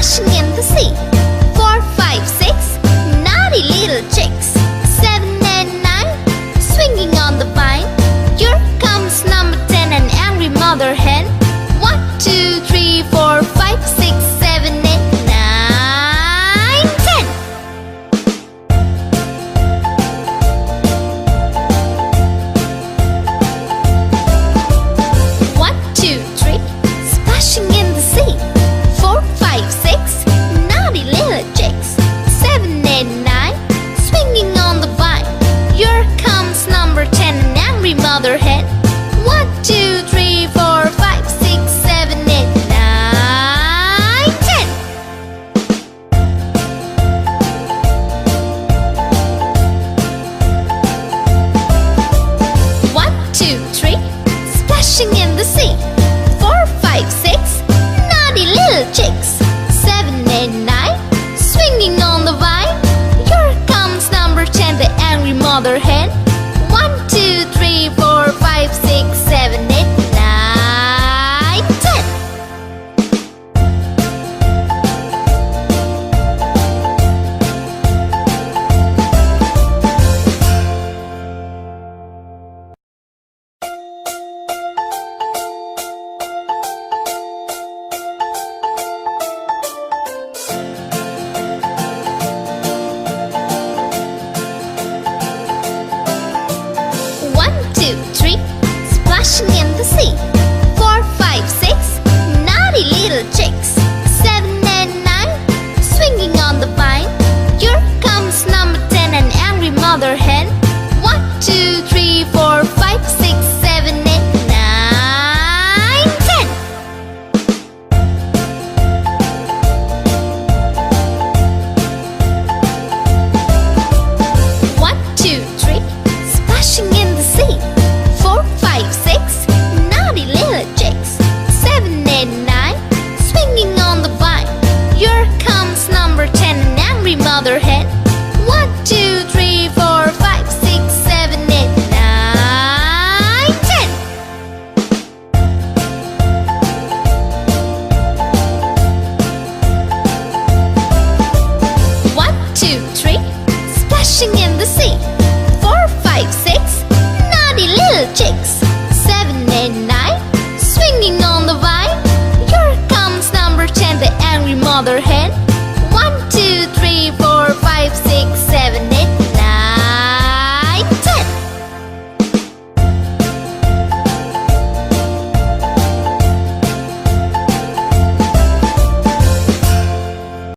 splashing in the sea. 4, 5, 6, naughty little chicks. 7 and 9, swinging on the vine. Here comes number 10, an angry mother hen. 1, 2, 3, 4, 5, 6, 7, 8, 9, 10. 1, 2, 3, splashing in the sea. 4, 5, 6, naughty little chicks. 7, 8, 9, swinging on the vine. Here comes number 10, an angry mother hen. 1, 2, 3, 4, 5, 6, 7, 8, 9, 10. 1, 2, 3, splashing in the sea. 4, 5, 6, naughty little chicks. 7, 8, 9, swinging on the vine. Here comes number 10, the angry mother hen. 1, 2, 3, 4, 5, 6, 7, 8, 9, 10. 1, 2, 3, splashing in the sea. 4, 5, 6, naughty little chicks. 7 and 9, swinging on the vine. Here comes number 10, an angry mother hen. 1, 2, 3, 4, 5, 6, 7, 8, 9, 10. 1, 2, 3, splashing in the sea. 4, 5, 6, naughty little chicks. 7, 8, 9, swinging on the vine. Here comes number 10, an angry mother hen. 1, 2, 3, 4, 5, 6, 7, 8, 9, 10. 1, 2, 3, splashing in the sea. 4, 5, 6, naughty little chicks. 7, 8, 9, swinging on the vine. Here comes number 10, the angry mother hen.